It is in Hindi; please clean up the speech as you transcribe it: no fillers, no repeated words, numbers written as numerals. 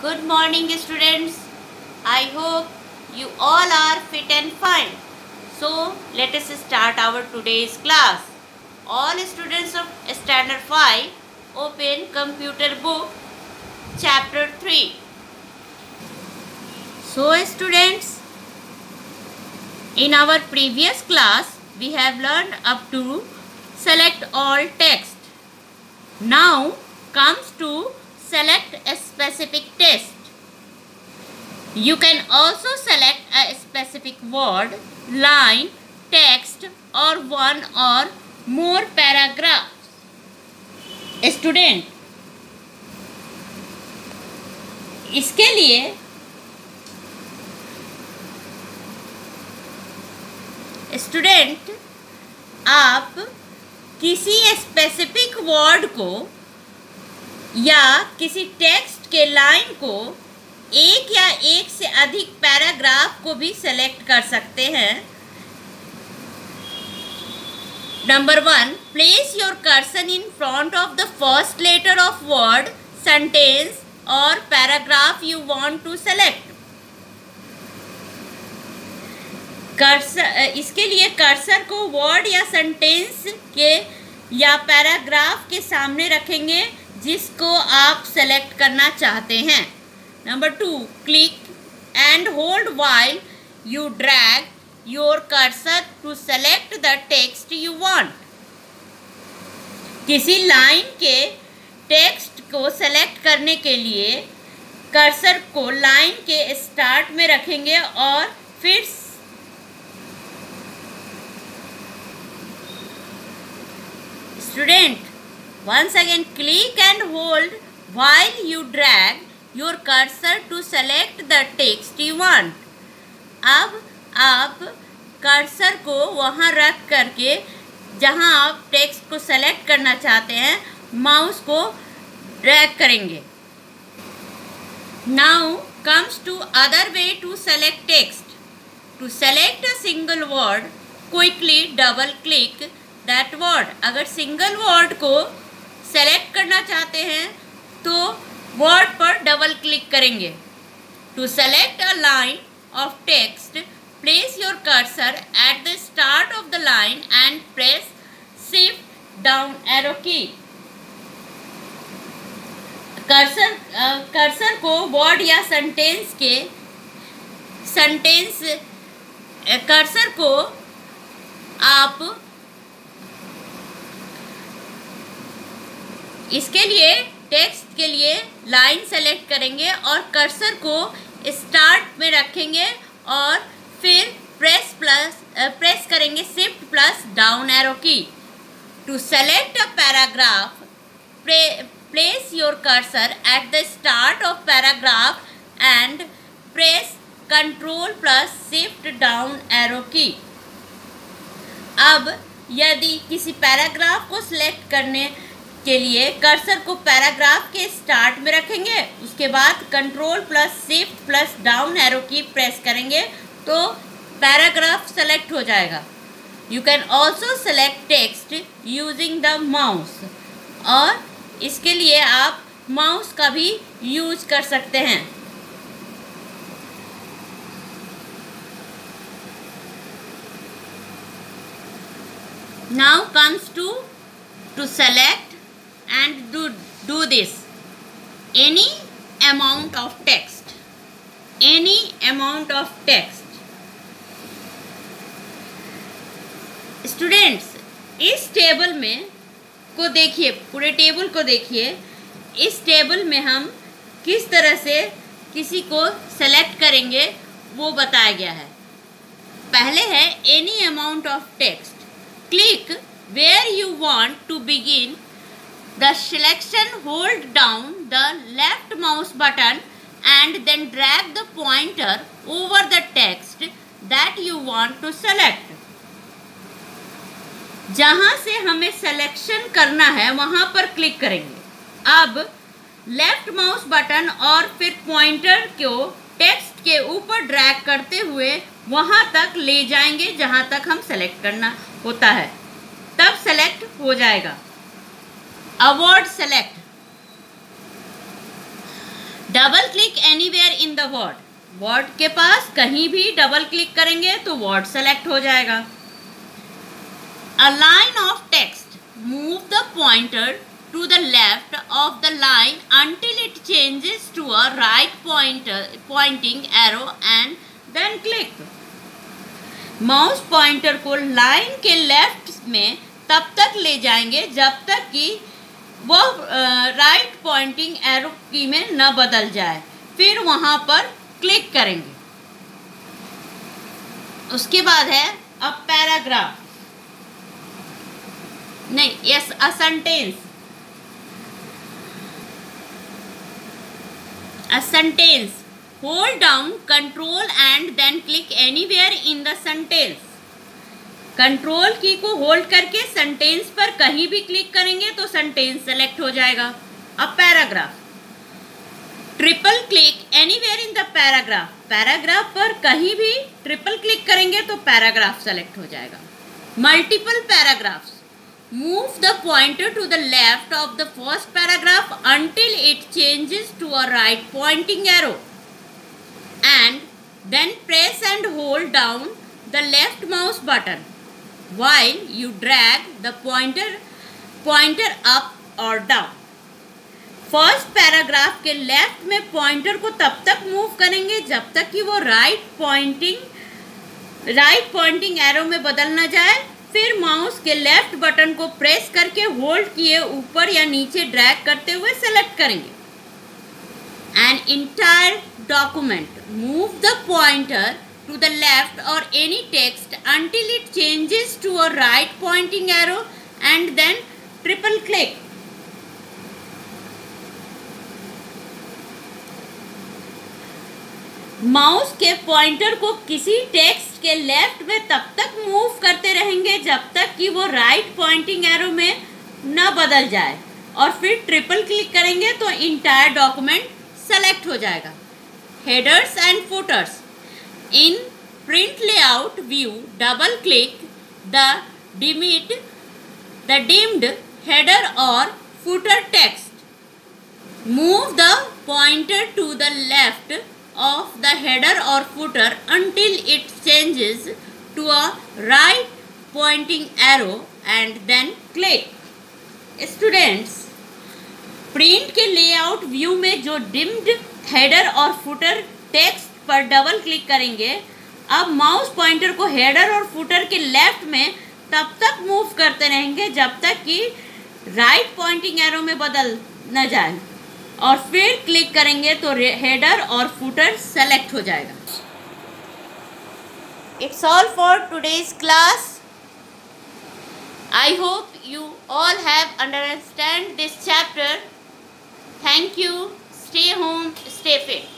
Good morning, students. I hope you all are fit and fine. So, let us start our today's class. All students of Standard 5, open computer book, chapter 3. So, students, in our previous class, we have learned up to select all text. Now, comes to select a specific text. You can also select a specific word, line, text or one or more paragraphs. Student, इसके लिए स्टूडेंट आप किसी स्पेसिफिक वर्ड को या किसी टेक्स्ट के लाइन को एक या एक से अधिक पैराग्राफ को भी सेलेक्ट कर सकते हैं. Number 1, place your cursor in front of the first letter of word, sentence और paragraph you want to select. Cursor, इसके लिए कर्सर को वर्ड या सेंटेंस के या पैराग्राफ के सामने रखेंगे जिसको आप सेलेक्ट करना चाहते हैं. Number 2, click and hold while you drag your cursor to select the text you want. किसी लाइन के टेक्स्ट को सेलेक्ट करने के लिए कर्सर को लाइन के स्टार्ट में रखेंगे और फिर student once again click and hold while you drag your cursor to select the text you want. अब आप कर्सर को वहाँ रख करके जहाँ आप टेक्स्ट को सेलेक्ट करना चाहते हैं माउस को ड्रैग करेंगे. Now comes to other way to select text. To select a single word, quickly double click that word. अगर सिंगल वर्ड को सेलेक्ट करना चाहते हैं तो वर्ड पर डबल क्लिक करेंगे. To select a line of text, place your cursor at the start of the line and press shift down arrow key. Cursor को वर्ड या कर्सर को आप इसके लिए टेक्स्ट के लिए लाइन सेलेक्ट करेंगे और कर्सर को स्टार्ट में रखेंगे और फिर प्रेस करेंगे shift plus down arrow key. To select a paragraph, place your cursor at the start of paragraph and press control plus shift down arrow key. अब यदि किसी पैराग्राफ को सिलेक्ट करने के लिए कर्सर को पैराग्राफ के स्टार्ट में रखेंगे, उसके बाद control plus shift plus down arrow की प्रेस करेंगे तो पैराग्राफ सेलेक्ट हो जाएगा. You can also select text using the mouse, और इसके लिए आप माउस का भी यूज कर सकते हैं. Now comes to select and do this any amount of text. Students, इस टेबल में को देखिए, पूरे टेबल को देखिए. इस टेबल में हम किस तरह से किसी को सेलेक्ट करेंगे वो बताया गया है. पहले है any amount of text. Click where you want to begin the selection, hold down the left mouse button and then drag the pointer over the text that you want to select. जहाँ से हमें सिलेक्शन करना है वहाँ पर क्लिक करेंगे. अब लेफ्ट माउस बटन और फिर पॉइंटर को टेक्स्ट के ऊपर ड्रैग करते हुए वहाँ तक ले जाएंगे जहाँ तक हम सेलेक्ट करना होता है, तब सेलेक्ट हो जाएगा. A word select. Double click anywhere in the word, word के पास कहीं भी डबल क्लिक करेंगे तो वर्ड सेलेक्ट हो जाएगा। अ line of text, move the pointer to the left of the line until it changes to a right pointing arrow and then click। Mouse pointer को लाइन के लेफ्ट में तब तक ले जाएंगे जब तक कि वह राइट पॉइंटिंग एरो की में न बदल जाए, फिर वहां पर क्लिक करेंगे। उसके बाद है अ पैराग्राफ, नहीं yes a sentence. A sentence, hold down control and then click anywhere in the sentence। Control की को होल्ड करके सेंटेंस पर कहीं भी क्लिक करेंगे तो सेंटेंस सेलेक्ट हो जाएगा। अब paragraph, triple click anywhere in the paragraph, paragraph पर कहीं भी ट्रिपल क्लिक करेंगे तो पैराग्राफ सेलेक्ट हो जाएगा। Multiple paragraphs, move the pointer to the left of the first paragraph until it changes to a right pointing arrow and then press and hold down the left mouse button while you drag the pointer up or down। First paragraph के लेफ्ट में पॉइंटर को तब तक मूव करेंगे जब तक कि वो राइट पॉइंटिंग एरो में बदल ना जाए, फिर माउस के लेफ्ट बटन को प्रेस करके होल्ड किए ऊपर या नीचे ड्रैग करते हुए सेलेक्ट करेंगे। An entire document, move the pointer to the left और any text until it changes to a right pointing arrow and then triple click. Mouse के पॉइंटर को किसी टेक्स्ट के लेफ्ट में तब तक मूव करते रहेंगे जब तक कि वो राइट पॉइंटिंग एरो में न बदल जाए और फिर ट्रिपल क्लिक करेंगे तो इंटायर डॉक्यूमेंट सेलेक्ट हो जाएगा। Headers and footers, in print layout view double click the dimmed header और footer text, move the pointer to the left of the header or footer until it changes to a right pointing arrow and then click। Students, print के लेआउट व्यू में जो डिम्ड हेडर और फुटर टेक्स्ट पर डबल क्लिक करेंगे, अब माउस पॉइंटर को हेडर और फुटर के लेफ्ट में तब तक मूव करते रहेंगे जब तक कि राइट पॉइंटिंग एरो में बदल न जाए और फिर क्लिक करेंगे तो हेडर और फुटर सेलेक्ट हो जाएगा। It's all for today's class. I hope you all have understand this chapter. Thank you. Stay home, stay fit.